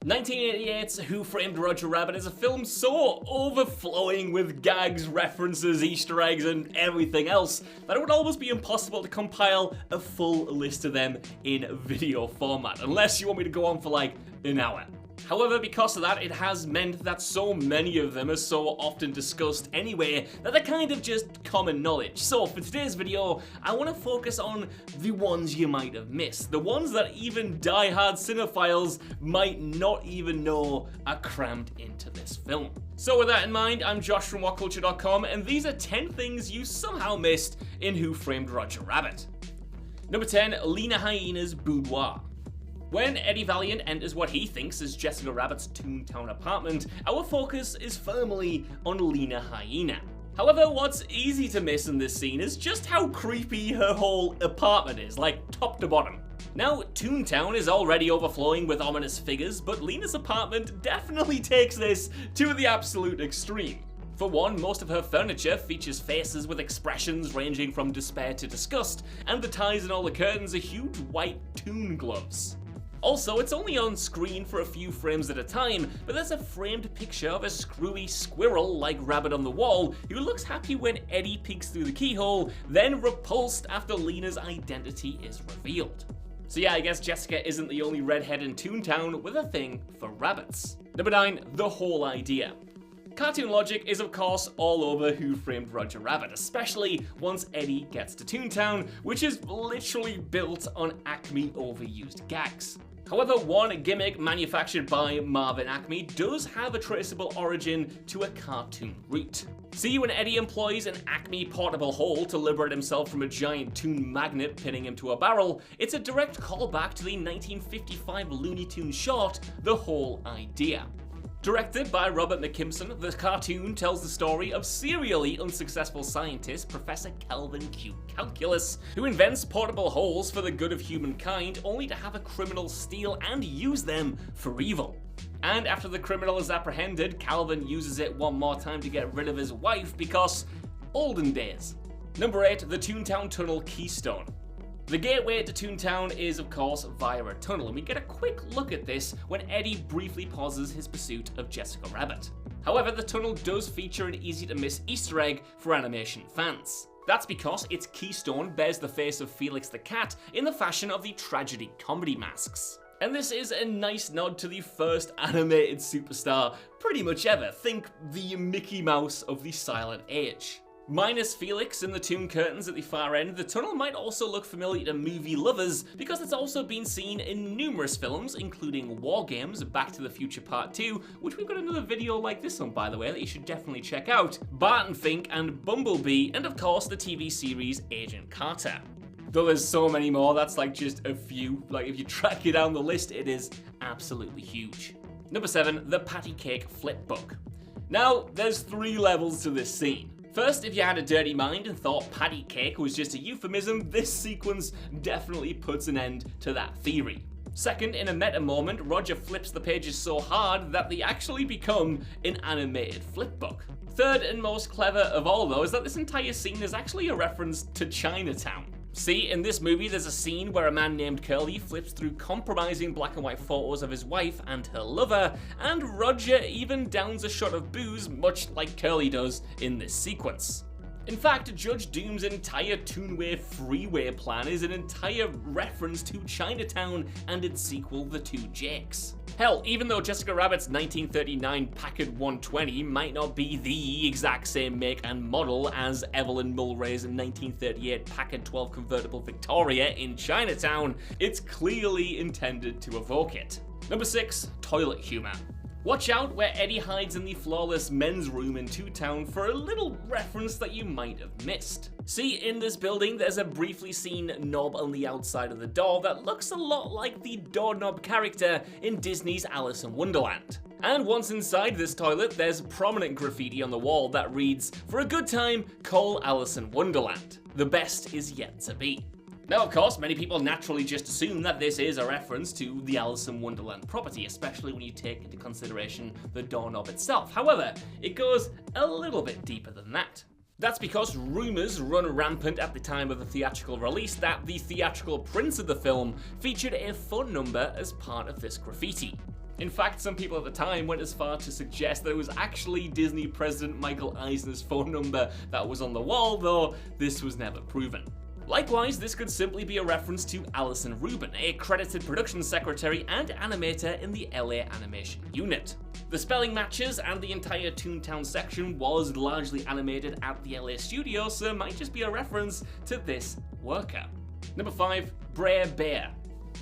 1988's Who Framed Roger Rabbit is a film so overflowing with gags, references, Easter eggs, and everything else that it would almost be impossible to compile a full list of them in video format, unless you want me to go on for like an hour. However, because of that, it has meant that so many of them are so often discussed anyway that they're kind of just common knowledge. So for today's video, I want to focus on the ones you might have missed. The ones that even die-hard cinephiles might not even know are crammed into this film. So with that in mind, I'm Josh from WhatCulture.com, and these are 10 things you somehow missed in Who Framed Roger Rabbit. Number 10, LENA HYENA'S boudoir. When Eddie Valiant enters what he thinks is Jessica Rabbit's Toontown apartment, our focus is firmly on LENA HYENA. However, what's easy to miss in this scene is just how creepy her whole apartment is, like top to bottom. Now, Toontown is already overflowing with ominous figures, but Lena's apartment definitely takes this to the absolute extreme. For one, most of her furniture features faces with expressions ranging from despair to disgust, and the ties in all the curtains are huge white Toon gloves. Also, it's only on screen for a few frames at a time, but there's a framed picture of a screwy squirrel-like rabbit on the wall who looks happy when Eddie peeks through the keyhole, then repulsed after Lena's identity is revealed. So yeah, I guess Jessica isn't the only redhead in Toontown with a thing for rabbits. Number 9, the whole idea. Cartoon logic is of course all over Who Framed Roger Rabbit, especially once Eddie gets to Toontown, which is literally built on Acme overused gags. However, one gimmick manufactured by Marvin Acme does have a traceable origin to a cartoon root. See, when Eddie employs an Acme portable hole to liberate himself from a giant Toon magnet pinning him to a barrel, it's a direct callback to the 1955 Looney Tunes short, The Whole Idea. Directed by Robert McKimson, the cartoon tells the story of serially unsuccessful scientist Professor Kelvin Q. Calculus, who invents portable holes for the good of humankind only to have a criminal steal and use them for evil. And after the criminal is apprehended, Calvin uses it one more time to get rid of his wife because olden days. Number 8, the Toontown Tunnel Keystone. The gateway to Toontown is, of course, via a tunnel, and we get a quick look at this when Eddie briefly pauses his pursuit of Jessica Rabbit. However, the tunnel does feature an easy-to-miss Easter egg for animation fans. That's because its keystone bears the face of Felix the Cat in the fashion of the tragedy comedy masks. And this is a nice nod to the first animated superstar pretty much ever. Think the Mickey Mouse of the Silent Age. Minus Felix in the Toon curtains at the far end, the tunnel might also look familiar to movie lovers because it's also been seen in numerous films, including War Games, Back to the Future Part 2, which we've got another video like this one, by the way, that you should definitely check out, Barton Fink and Bumblebee, and of course the TV series Agent Carter. Though there's so many more, that's like just a few. Like if you track it down the list, it is absolutely huge. Number 7, the Pattycake Flipbook. Now, there's 3 levels to this scene. First, if you had a dirty mind and thought patty cake was just a euphemism, this sequence definitely puts an end to that theory. Second, in a meta moment, Roger flips the pages so hard that they actually become an animated flipbook. Third, and most clever of all though, is that this entire scene is actually a reference to Chinatown. See, in this movie there's a scene where a man named Curly flips through compromising black and white photos of his wife and her lover, and Roger even downs a shot of booze, much like Curly does in this sequence. In fact, Judge Doom's entire Toonway freeway plan is an entire reference to Chinatown and its sequel, The Two Jakes. Hell, even though Jessica Rabbit's 1939 Packard 120 might not be the exact same make and model as Evelyn Mulray's 1938 Packard 12 convertible Victoria in Chinatown, it's clearly intended to evoke it. Number 6, toilet humor. Watch out where Eddie hides in the flawless men's room in Toontown for a little reference that you might have missed. See, in this building there's a briefly seen knob on the outside of the door that looks a lot like the doorknob character in Disney's Alice in Wonderland. And once inside this toilet, there's prominent graffiti on the wall that reads, "For a good time, call Alice in Wonderland. The best is yet to be." Now, of course, many people naturally just assume that this is a reference to the Alice in Wonderland property, especially when you take into consideration the doorknob itself. However, it goes a little bit deeper than that. That's because rumours run rampant at the time of the theatrical release that the theatrical prints of the film featured a phone number as part of this graffiti. In fact, some people at the time went as far to suggest that it was actually Disney President Michael Eisner's phone number that was on the wall, though this was never proven. Likewise, this could simply be a reference to Alison Rubin, a credited production secretary and animator in the LA animation unit. The spelling matches and the entire Toontown section was largely animated at the LA studio, so it might just be a reference to this worker. Number 5, Brer Bear.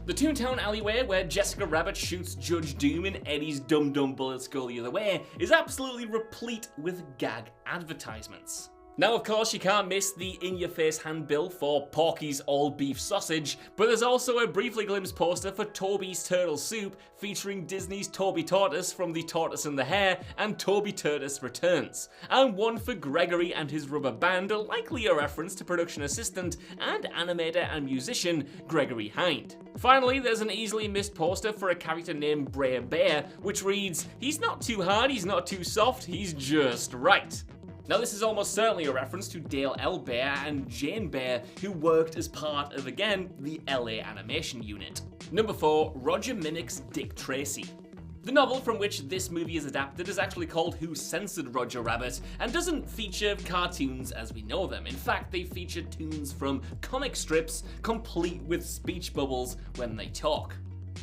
The Toontown alleyway where Jessica Rabbit shoots Judge Doom and Eddie's Dum Dum Bullets go the other way is absolutely replete with gag advertisements. Now, of course, you can't miss the in-your-face handbill for Porky's all-beef sausage, but there's also a briefly glimpsed poster for Toby's Turtle Soup featuring Disney's Toby Tortoise from The Tortoise and the Hare and Toby Tortoise Returns, and one for Gregory and his rubber band, likely a reference to production assistant and animator and musician Gregory Hind. Finally, there's an easily missed poster for a character named Brer Bear, which reads, "He's not too hard, he's not too soft, he's just right." Now, this is almost certainly a reference to Dale L. Bear and Jane Bear, who worked as part of, again, the LA animation unit. Number 4, Roger mimics Dick Tracy. The novel from which this movie is adapted is actually called Who Censored Roger Rabbit and doesn't feature cartoons as we know them. In fact, they feature tunes from comic strips complete with speech bubbles when they talk.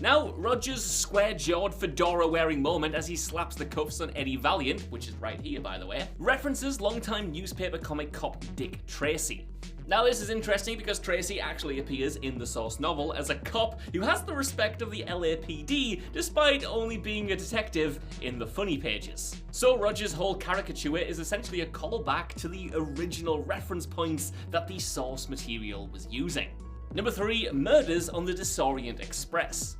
Now, Roger's square-jawed, fedora-wearing moment as he slaps the cuffs on Eddie Valiant, which is right here by the way, references longtime newspaper comic cop Dick Tracy. Now, this is interesting because Tracy actually appears in the source novel as a cop who has the respect of the LAPD despite only being a detective in the funny pages. So Roger's whole caricature is essentially a callback to the original reference points that the source material was using. Number 3, Murders on the Disorient Express.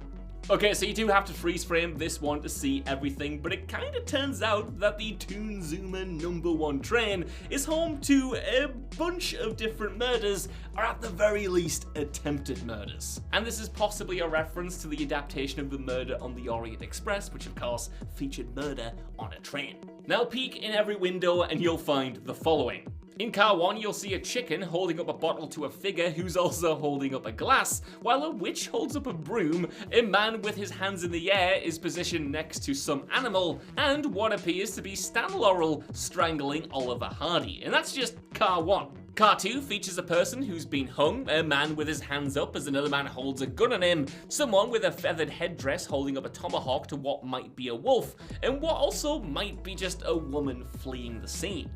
Okay, so you do have to freeze frame this one to see everything, but it kinda turns out that the Toon Zoomer #1 train is home to a bunch of different murders, or at the very least, attempted murders. And this is possibly a reference to the adaptation of the Murder on the Orient Express, which of course featured murder on a train. Now peek in every window and you'll find the following. In car 1, you'll see a chicken holding up a bottle to a figure who's also holding up a glass, while a witch holds up a broom, a man with his hands in the air is positioned next to some animal, and what appears to be Stan Laurel strangling Oliver Hardy. And that's just car 1. Car 2 features a person who's been hung, a man with his hands up as another man holds a gun on him, someone with a feathered headdress holding up a tomahawk to what might be a wolf, and what also might be just a woman fleeing the scene.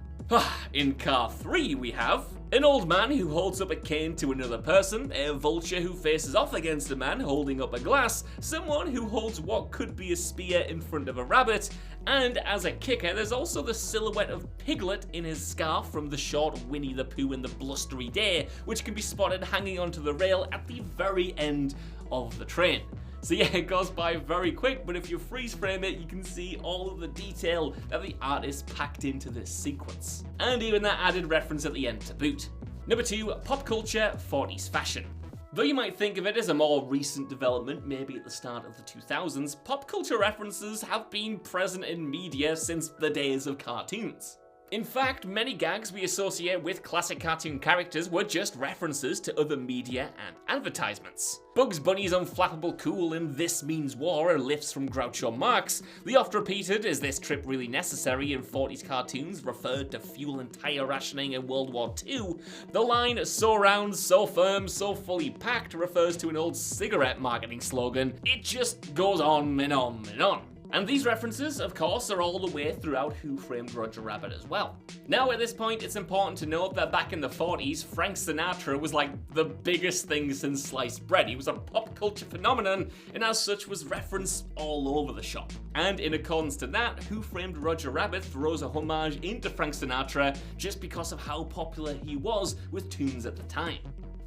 In car 3 we have an old man who holds up a cane to another person, a vulture who faces off against a man holding up a glass, someone who holds what could be a spear in front of a rabbit, and as a kicker there's also the silhouette of Piglet in his scarf from the short Winnie the Pooh and the Blustery Day, which can be spotted hanging onto the rail at the very end of the train. So yeah, it goes by very quick, but if you freeze frame it, you can see all of the detail that the artist packed into this sequence. And even that added reference at the end to boot. Number 2, pop culture 40s fashion. Though you might think of it as a more recent development, maybe at the start of the 2000s, pop culture references have been present in media since the days of cartoons. In fact, many gags we associate with classic cartoon characters were just references to other media and advertisements. Bugs Bunny's unflappable cool in This Means War are lifts from Groucho Marx. The oft-repeated "Is this trip really necessary?" in 40s cartoons referred to fuel and tire rationing in World War II. The line "so round, so firm, so fully packed" refers to an old cigarette marketing slogan. It just goes on and on and on. And these references, of course, are all the way throughout Who Framed Roger Rabbit as well. Now, at this point, it's important to note that back in the 40s, Frank Sinatra was like the biggest thing since sliced bread. He was a pop culture phenomenon, and as such was referenced all over the shop. And in accordance to that, Who Framed Roger Rabbit throws a homage into Frank Sinatra just because of how popular he was with tunes at the time.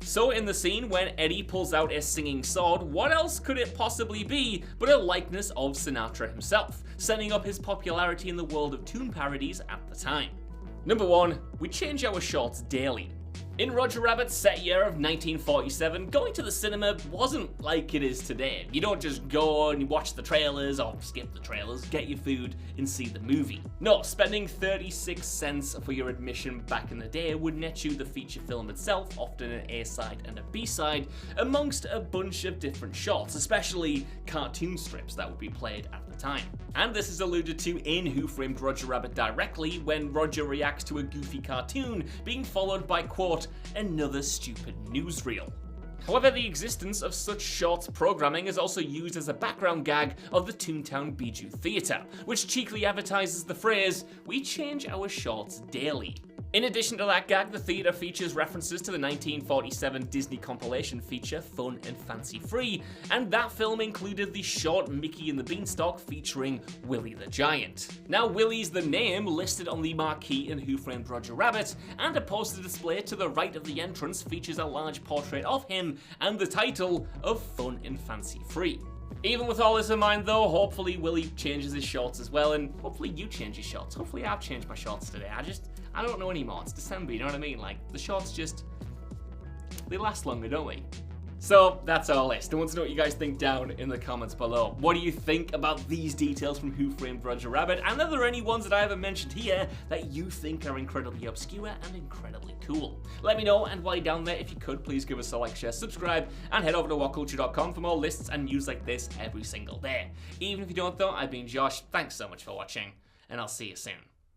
So in the scene when Eddie pulls out a singing sword, what else could it possibly be but a likeness of Sinatra himself, setting up his popularity in the world of tune parodies at the time. Number 1, we change our shorts daily. In Roger Rabbit's set year of 1947, going to the cinema wasn't like it is today. You don't just go and watch the trailers or skip the trailers, get your food and see the movie. No, spending 36 cents for your admission back in the day would net you the feature film itself, often an A-side and a B-side, amongst a bunch of different shots, especially cartoon strips that would be played at the time. And this is alluded to in Who Framed Roger Rabbit directly, when Roger reacts to a goofy cartoon being followed by, quote, another stupid newsreel. However, the existence of such short programming is also used as a background gag of the Toontown Bijou Theatre, which cheekily advertises the phrase, "We change our shorts daily." In addition to that gag, the theatre features references to the 1947 Disney compilation feature Fun and Fancy Free, and that film included the short Mickey and the Beanstalk featuring Willie the Giant. Now, Willie's the name listed on the marquee in Who Framed Roger Rabbit, and a poster display to the right of the entrance features a large portrait of him and the title of Fun and Fancy Free. Even with all this in mind though, hopefully Willie changes his shorts as well, and hopefully you change your shorts. Hopefully I've changed my shorts today. I don't know anymore. It's December, you know what I mean? Like, the shorts they last longer, don't we? So, that's our list. I want to know what you guys think down in the comments below. What do you think about these details from Who Framed Roger Rabbit? And are there any ones that I haven't mentioned here that you think are incredibly obscure and incredibly cool? Let me know, and while you're down there, if you could, please give us a like, share, subscribe, and head over to whatculture.com for more lists and news like this every single day. Even if you don't though, I've been Josh. Thanks so much for watching, and I'll see you soon.